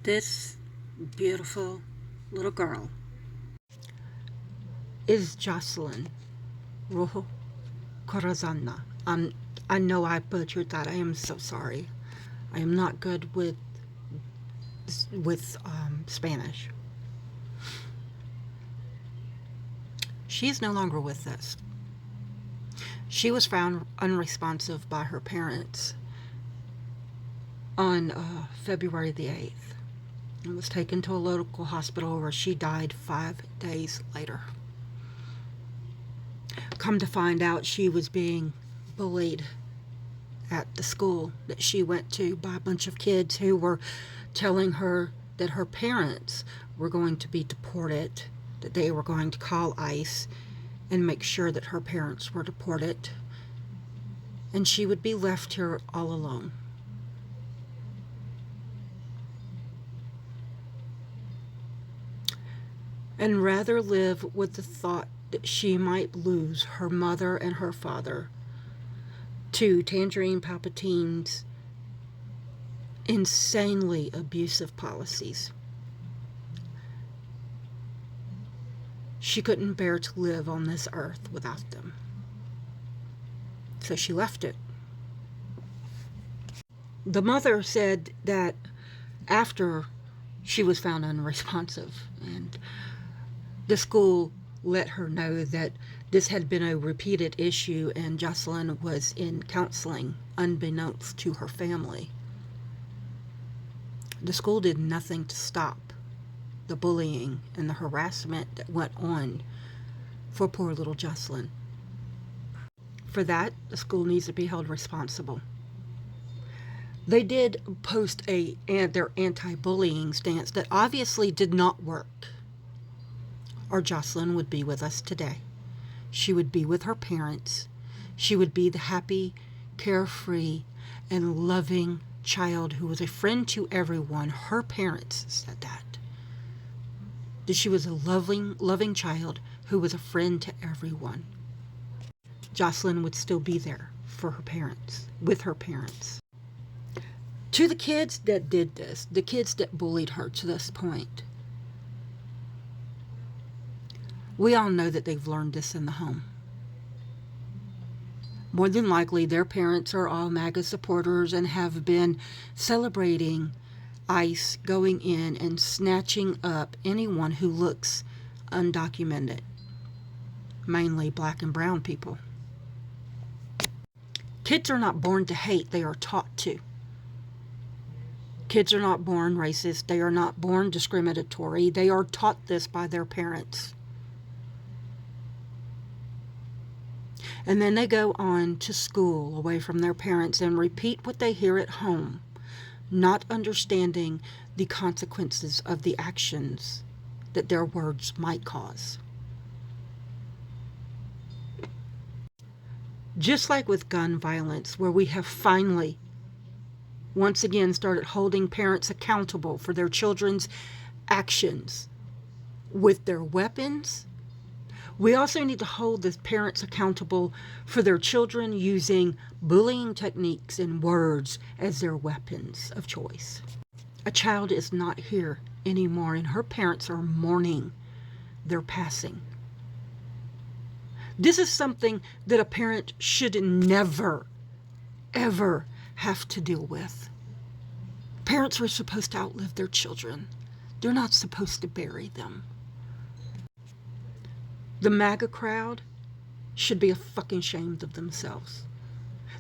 This beautiful little girl is Jocelynn Rojo Carranza. I know I butchered that. I am so sorry. I am not good with Spanish. She is no longer with us. She was found unresponsive by her parents on February the 8th and was taken to a local hospital where she died 5 days later. Come to find out, she was being bullied at the school that she went to by a bunch of kids who were telling her that her parents were going to be deported, that they were going to call ICE and make sure that her parents were deported, and she would be left here all alone. And rather live with the thought that she might lose her mother and her father to Tangerine Palpatine's insanely abusive policies. She couldn't bear to live on this earth without them. So she left it. The mother said that after she was found unresponsive, and the school let her know that this had been a repeated issue and Jocelynn was in counseling unbeknownst to her family. The school did nothing to stop the bullying and the harassment that went on for poor little Jocelynn. For that, the school needs to be held responsible. They did post their anti-bullying stance that obviously did not work, or Jocelynn would be with us today. She would be with her parents. She would be the happy, carefree, and loving child who was a friend to everyone. Her parents said that she was a loving child who was a friend to everyone. Jocelynn would still be there for her parents, with her parents. To the kids that did this, the kids that bullied her to this point, we all know that they've learned this in the home. More than likely, their parents are all MAGA supporters and have been celebrating ICE going in and snatching up anyone who looks undocumented, mainly black and brown people. Kids are not born to hate, they are taught to. Kids are not born racist, they are not born discriminatory, they are taught this by their parents. And then they go on to school away from their parents and repeat what they hear at home, not understanding the consequences of the actions that their words might cause. Just like with gun violence, where we have finally, once again, started holding parents accountable for their children's actions with their weapons, we also need to hold the parents accountable for their children using bullying techniques and words as their weapons of choice. A child is not here anymore, and her parents are mourning their passing. This is something that a parent should never, ever have to deal with. Parents are supposed to outlive their children. They're not supposed to bury them. The MAGA crowd should be fucking ashamed of themselves.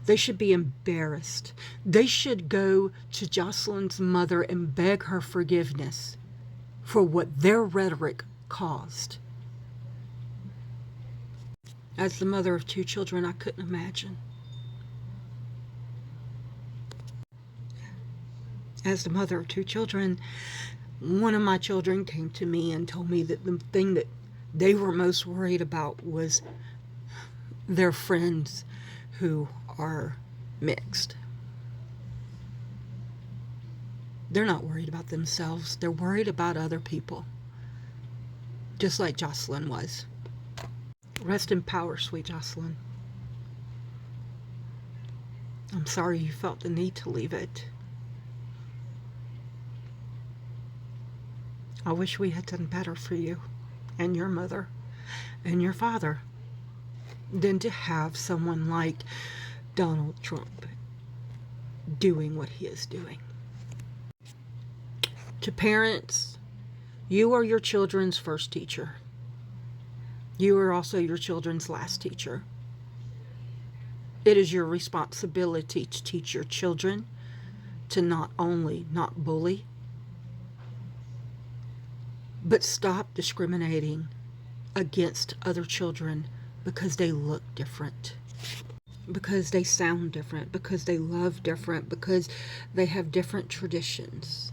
They should be embarrassed. They should go to Jocelyn's mother and beg her forgiveness for what their rhetoric caused. As the mother of 2 children, I couldn't imagine. As the mother of 2 children, one of my children came to me and told me that the thing that they were most worried about was their friends who are mixed. They're not worried about themselves. They're worried about other people. Just like Jocelynn was. Rest in power, sweet Jocelynn. I'm sorry you felt the need to leave it. I wish we had done better for you and your mother and your father than to have someone like Donald Trump doing what he is doing. To parents, you are your children's first teacher. You are also your children's last teacher. It is your responsibility to teach your children to not only not bully, but stop discriminating against other children because they look different, because they sound different, because they love different, because they have different traditions.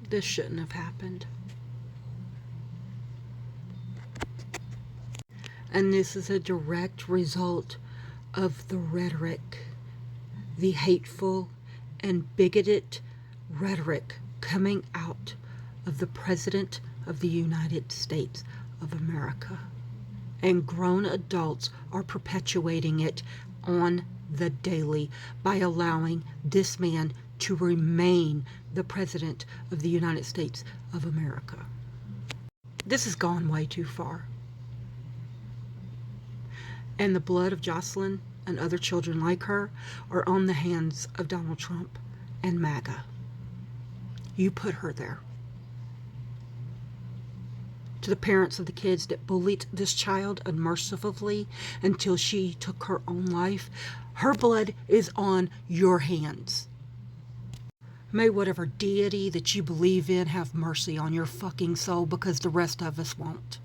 This shouldn't have happened. And this is a direct result of the rhetoric, the hateful and bigoted rhetoric coming out of the President of the United States of America. And grown adults are perpetuating it on the daily by allowing this man to remain the President of the United States of America. This has gone way too far. And the blood of Jocelynn and other children like her are on the hands of Donald Trump and MAGA. You put her there. To the parents of the kids that bullied this child unmercifully until she took her own life, her blood is on your hands. May whatever deity that you believe in have mercy on your fucking soul, because the rest of us won't.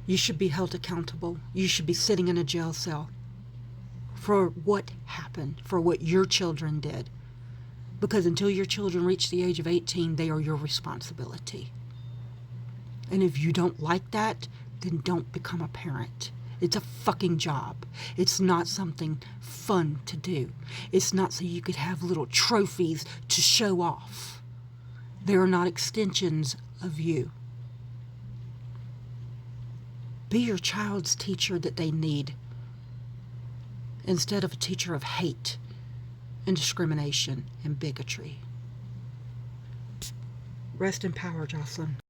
You should be held accountable. You should be sitting in a jail cell for what happened, for what your children did. Because until your children reach the age of 18, they are your responsibility. And if you don't like that, then don't become a parent. It's a fucking job. It's not something fun to do. It's not so you could have little trophies to show off. They are not extensions of you. Be your child's teacher that they need, instead of a teacher of hate and discrimination and bigotry. Rest in power, Jocelynn.